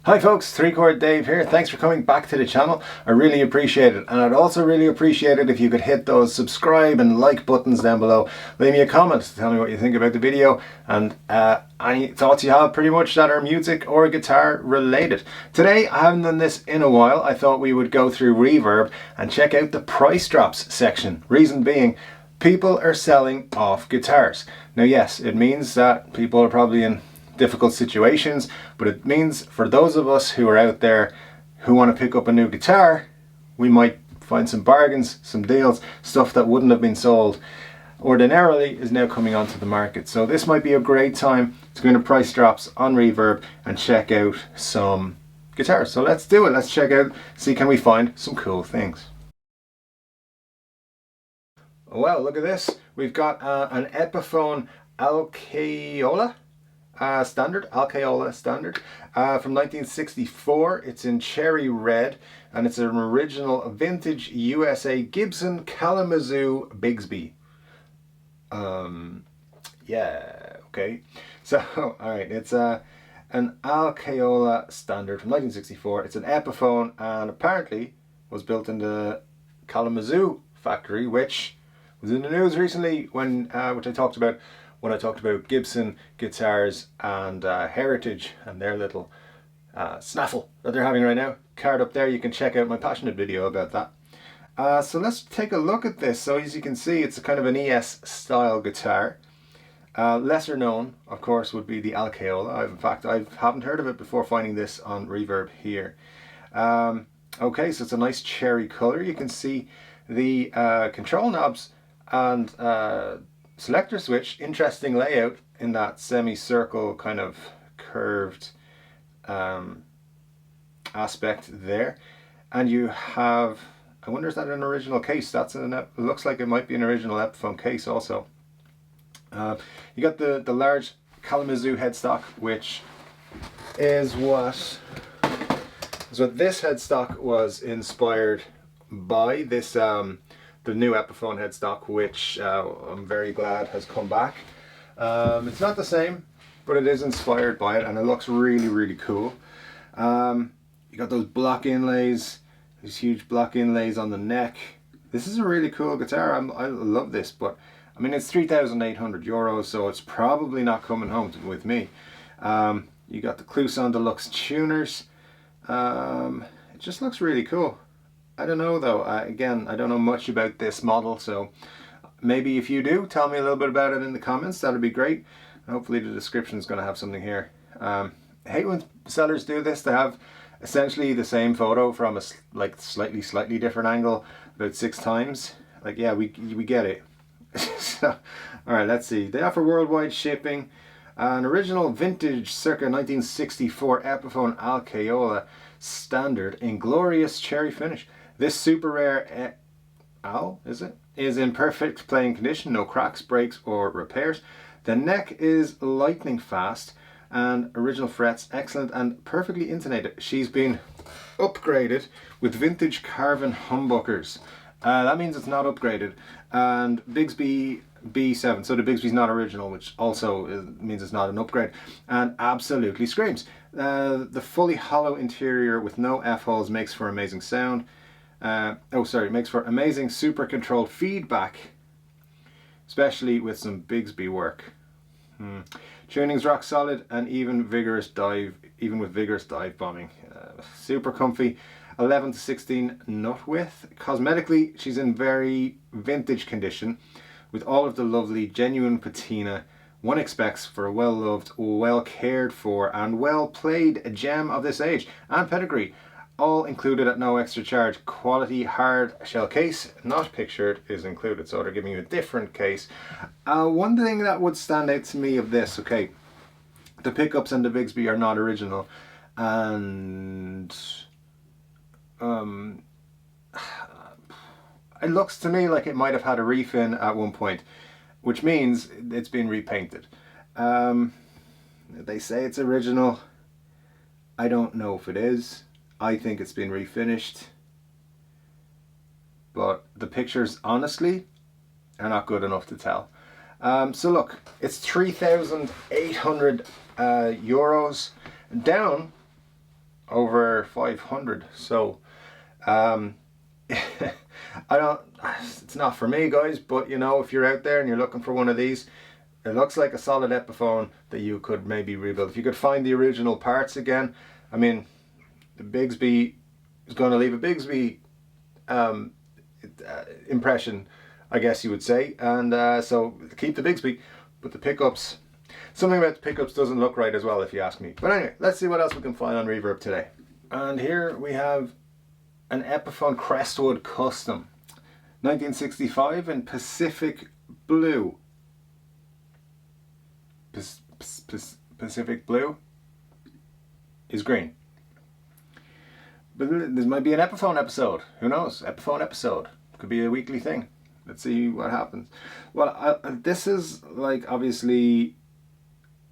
Hi folks, 3-Chord Dave here. Thanks for coming back to the channel. I really appreciate it. And I'd also really appreciate it if you could hit those subscribe and like buttons down below. Leave me a comment, tell me what you think about the video and any thoughts you have pretty much that are music or guitar related. Today, I haven't done this in a while. I thought we would go through Reverb and check out the price drops section. Reason being, people are selling off guitars. Now yes, it means that people are probably in difficult situations, but it means for those of us who are out there who want to pick up a new guitar, we might find some bargains, some deals, stuff that wouldn't have been sold ordinarily is now coming onto the market. So this might be a great time to go into price drops on Reverb and check out some guitars. So let's do it. Let's check out, see can we find some cool things. Well, look at this. We've got an Epiphone Alcaiola standard from 1964. It's in cherry red and it's an original vintage USA Gibson Kalamazoo Bigsby. Yeah, okay. So, alright, it's an Alcaiola standard from 1964. It's an Epiphone and apparently was built in the Kalamazoo factory, which was in the news recently when which I talked about when I talked about Gibson guitars and Heritage and their little snaffle that they're having right now. Card up there, you can check out my passionate video about that. So let's take a look at this. So as you can see, it's a kind of an ES style guitar. Lesser known, of course, would be the Alcaiola. In fact, I haven't heard of it before finding this on Reverb here. Okay, so it's a nice cherry color. You can see the control knobs and selector switch. Interesting layout in that semicircle kind of curved aspect there. And you have, I wonder is that an original case? That's it looks like it might be an original Epiphone case also. You got the large Kalamazoo headstock, which is what this headstock was inspired by. This the new Epiphone headstock, which I'm very glad has come back. It's not the same, but it is inspired by it and it looks really, really cool. You got those block inlays, these huge block inlays on the neck. This is a really cool guitar. I love this, but I mean it's 3,800 euros, so it's probably not coming home with me. You got the Kluson Deluxe tuners. It just looks really cool. I don't know though, again, I don't know much about this model, so maybe if you do, tell me a little bit about it in the comments, that'd be great. Hopefully the description is going to have something here. I hate when sellers do this. They have essentially the same photo from a slightly different angle about 6 times. Like, yeah, we get it. So, alright, let's see. They offer worldwide shipping. An original vintage circa 1964 Epiphone Alcaiola standard in glorious cherry finish. This super rare is in perfect playing condition, no cracks, breaks or repairs. The neck is lightning fast and original frets excellent and perfectly intonated. She's been upgraded with vintage carven humbuckers. That means it's not upgraded. And Bigsby B7, so the Bigsby's not original, which also means it's not an upgrade, and absolutely screams. The fully hollow interior with no F-holes makes for amazing sound. Makes for amazing super controlled feedback, especially with some Bigsby work. Tuning's rock solid and even with vigorous dive bombing. Super comfy. 11 to 16 nut width. Cosmetically, she's in very vintage condition with all of the lovely genuine patina one expects for a well-loved, well-cared for and well-played gem of this age and pedigree. All included at no extra charge. Quality hard shell case, not pictured, is included. So they're giving you a different case. One thing that would stand out to me of this, okay, the pickups and the Bigsby are not original, and it looks to me like it might have had a refin at one point, which means it's been repainted. They say it's original. I don't know if it is. I think it's been refinished, but the pictures honestly are not good enough to tell. So look, it's 3,800 euros, down over 500. So I don't, it's not for me, guys, but you know, if you're out there and you're looking for one of these, it looks like a solid Epiphone that you could maybe rebuild. If you could find the original parts again, I mean, the Bigsby is going to leave a Bigsby impression, I guess you would say, and so keep the Bigsby, but the pickups, something about the pickups doesn't look right as well, if you ask me. But anyway, let's see what else we can find on Reverb today. And here we have an Epiphone Crestwood Custom, 1965 in Pacific Blue. Pacific Blue is green. But this might be an Epiphone episode. Who knows? Epiphone episode. Could be a weekly thing. Let's see what happens. Well, this is like obviously,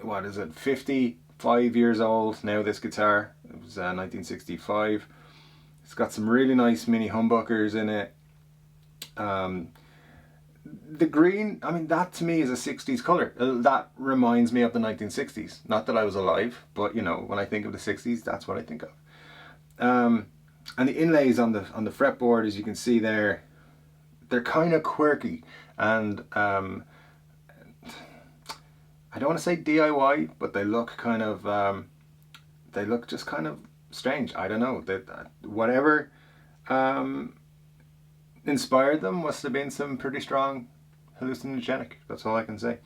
what is it, 55 years old now, this guitar. It was 1965. It's got some really nice mini humbuckers in it. The green, I mean, that to me is a 60s color. That reminds me of the 1960s. Not that I was alive, but you know, when I think of the 60s, that's what I think of. And the inlays on the fretboard, as you can see there, they're kind of quirky, and I don't want to say DIY, but they look kind of they look just kind of strange. I don't know, that whatever inspired them must have been some pretty strong hallucinogenic. That's all I can say.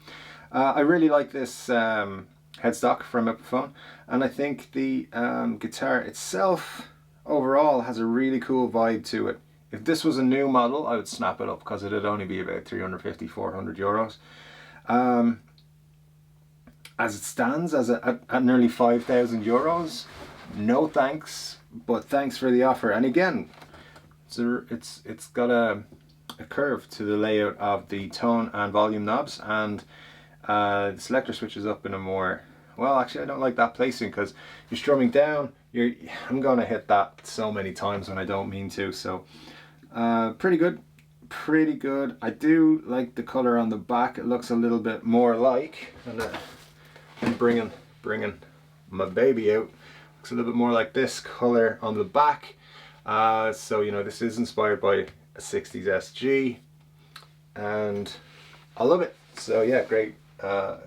I really like this headstock from Epiphone, and I think the guitar itself overall has a really cool vibe to it. If this was a new model, I would snap it up because it'd only be about 350, 400 euros. As it stands, at nearly 5,000 euros, no thanks, but thanks for the offer. And again, it's got a curve to the layout of the tone and volume knobs, and the selector switches up in a more, well, actually I don't like that placing, because you're strumming down, I'm gonna hit that so many times when I don't mean to. So pretty good. I do like the color on the back. It looks a little bit more like, and I'm bringing my baby out, looks a little bit more like this color on the back. So you know, this is inspired by a 60s SG, and I love it. So yeah, great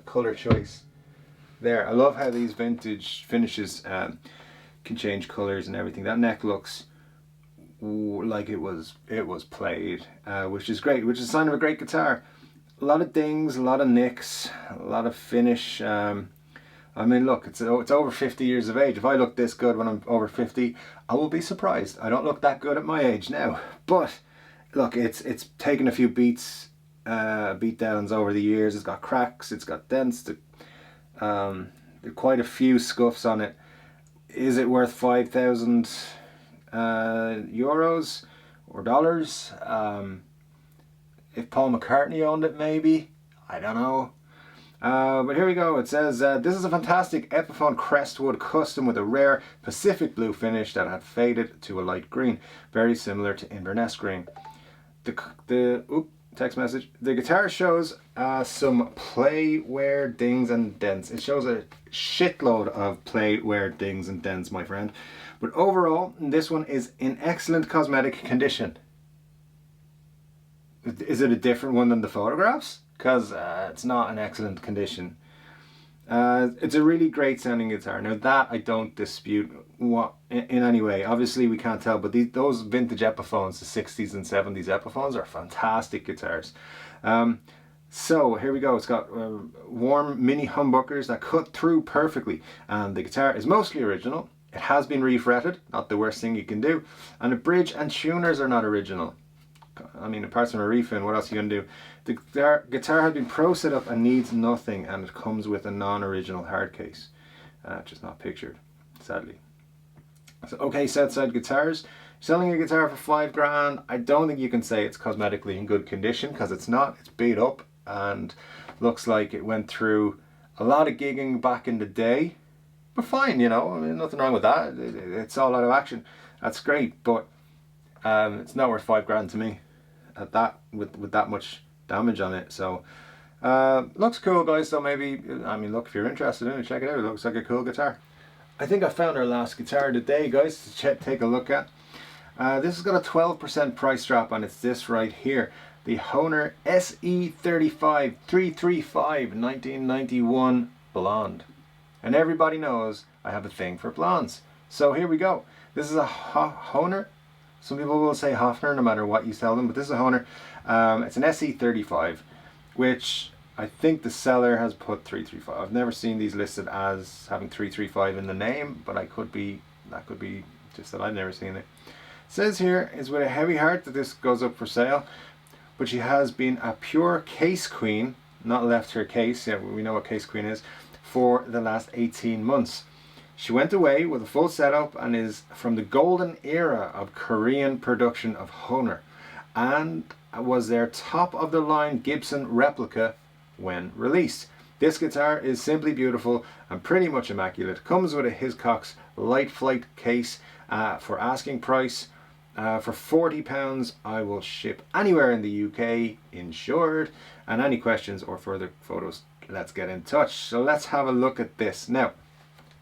color choice there. I love how these vintage finishes can change colors and everything. That neck looks like it was played, which is great, which is a sign of a great guitar. A lot of dings, a lot of nicks, a lot of finish. I mean, look, it's over 50 years of age. If I look this good when I'm over 50, I will be surprised. I don't look that good at my age now, but look, it's taken a few beat downs over the years. It's got cracks, it's got dents, quite a few scuffs on it. Is it worth 5,000 euros or dollars? If Paul McCartney owned it, maybe. I don't know. But here we go. It says, this is a fantastic Epiphone Crestwood Custom with a rare Pacific Blue finish that had faded to a light green, very similar to Inverness green. Text message. The guitar shows some play wear dings and dents. It shows a shitload of play wear dings and dents, my friend. But overall, this one is in excellent cosmetic condition. Is it a different one than the photographs? Because it's not in excellent condition. It's a really great sounding guitar. Now that I don't dispute in any way. Obviously we can't tell, but those vintage Epiphones, the 60s and 70s Epiphones, are fantastic guitars. So here we go. It's got warm mini humbuckers that cut through perfectly, and the guitar is mostly original. It has been refretted, not the worst thing you can do, and the bridge and tuners are not original. I mean, apart from a refin, what else are you going to do? The guitar has been pro set up and needs nothing, and it comes with a non-original hard case. Just not pictured, sadly. So, okay, Southside Guitars. Selling a guitar for $5,000, I don't think you can say it's cosmetically in good condition, because it's not. It's beat up and looks like it went through a lot of gigging back in the day. But fine, you know, I mean, nothing wrong with that. It's all out of action. That's great, but it's not worth $5,000 to me at that, with that much damage on it. So looks cool, guys. So maybe, I mean, look, if you're interested in it, check it out. It looks like a cool guitar. I think I found our last guitar today, guys, to take a look at. This has got a 12% price drop, and it's this right here. The Hohner SE35 335 1991 blonde. And everybody knows I have a thing for blondes. So here we go. This is a Hohner. Some people will say Hohner no matter what you tell them, but this is a Hohner. It's an SE35, which I think the seller has put 335. I've never seen these listed as having 335 in the name, but that could be just that I've never seen it. It says here is with a heavy heart that this goes up for sale, but she has been a pure case queen, not left her case, yeah, we know what case queen is, for the last 18 months. She went away with a full setup and is from the golden era of Korean production of Hohner, and was their top of the line Gibson replica when released. This guitar is simply beautiful and pretty much immaculate. Comes with a Hiscox Light Flight case for asking price. For £40 I will ship anywhere in the UK, insured. And any questions or further photos, let's get in touch. So let's have a look at this. Now,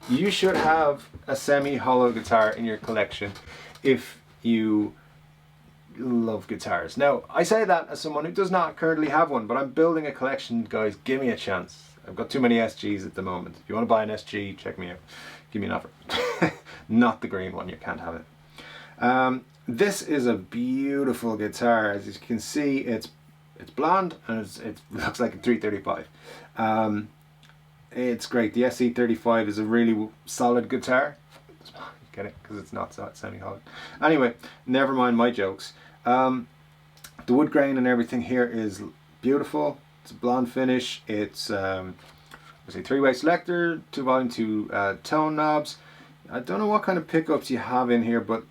you should have a semi-hollow guitar in your collection if you love guitars. Now, I say that as someone who does not currently have one, but I'm building a collection, guys. Give me a chance. I've got too many SGs at the moment. If you want to buy an SG, check me out. Give me an offer. Not the green one, you can't have it. This is a beautiful guitar. As you can see, it's blonde and it looks like a 335. It's great. The SE35 is a really solid guitar. Get it? Because it's not semi-hollow. Anyway, never mind my jokes. The wood grain and everything here is beautiful. It's a blonde finish. It's a three-way selector, 2 volume, 2 tone knobs. I don't know what kind of pickups you have in here, but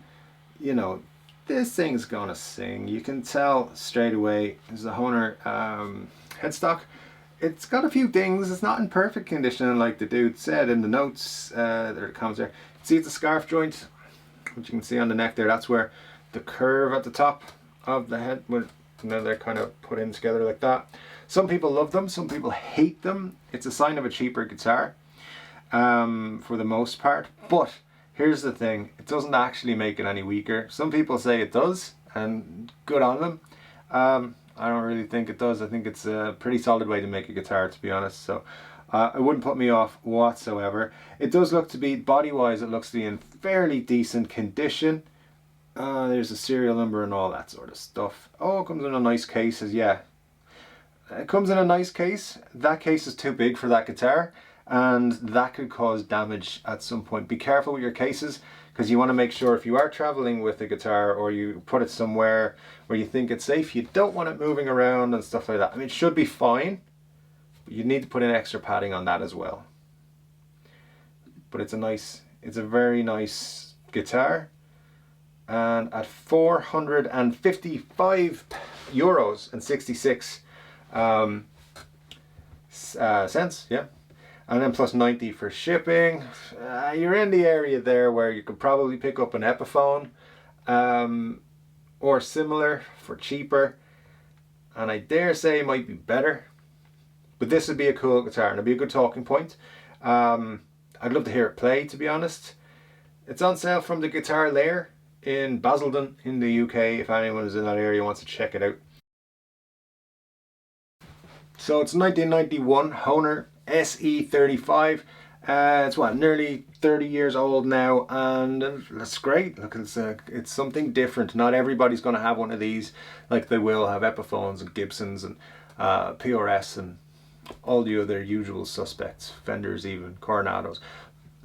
you know, this thing's gonna sing. You can tell straight away. This is a Hohner headstock. It's got a few things. It's not in perfect condition, like the dude said in the notes. There it comes there. See, it's a scarf joint, which you can see on the neck there. That's where the curve at the top of the head, and then they're kind of put in together like that. Some people love them, some people hate them. It's a sign of a cheaper guitar, for the most part. But here's the thing, it doesn't actually make it any weaker. Some people say it does, and good on them. I don't really think it does. I think it's a pretty solid way to make a guitar, to be honest. So it wouldn't put me off whatsoever. It does look to be, body-wise, it looks to be in fairly decent condition. There's a serial number and all that sort of stuff. Oh, it comes in a nice case. Yeah, it comes in a nice case. That case is too big for that guitar, and that could cause damage at some point. Be careful with your cases, because you want to make sure if you are traveling with a guitar or you put it somewhere where you think it's safe, you don't want it moving around and stuff like that. I mean, it should be fine, but you need to put in extra padding on that as well. But it's a very nice guitar, and at €455.66 cents, yeah, and then plus 90 for shipping. You're in the area there where you could probably pick up an Epiphone or similar for cheaper, and I dare say it might be better, but this would be a cool guitar and it'd be a good talking point. I'd love to hear it play, to be honest. It's on sale from the Guitar Lair in Basildon in the UK, if anyone is in that area and wants to check it out. So it's 1991 Hohner SE35. It's what, nearly 30 years old now, and that's great. Look, it's something different. Not everybody's going to have one of these like they will have Epiphones and Gibsons and PRS and all the other usual suspects, Fenders even, Coronados.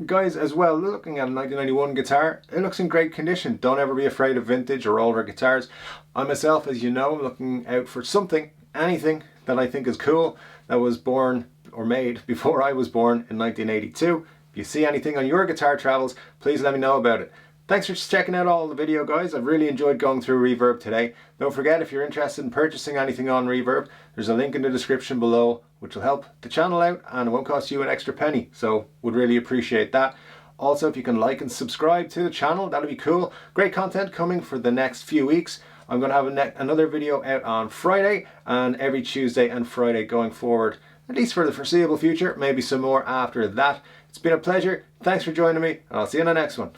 Guys, as well, looking at a 1991 guitar, it looks in great condition. Don't ever be afraid of vintage or older guitars. I myself, as you know, I'm looking out for something, anything that I think is cool, that was born or made before I was born in 1982. If you see anything on your guitar travels, please let me know about it. Thanks for checking out all the video, guys. I've really enjoyed going through Reverb today. Don't forget, if you're interested in purchasing anything on Reverb, there's a link in the description below which will help the channel out and it won't cost you an extra penny, so would really appreciate that. Also, if you can like and subscribe to the channel, that'd be cool. Great content coming for the next few weeks. I'm going to have another video out on Friday and every Tuesday and Friday going forward at least for the foreseeable future, maybe some more after that. It's been a pleasure. Thanks for joining me, and I'll see you in the next one.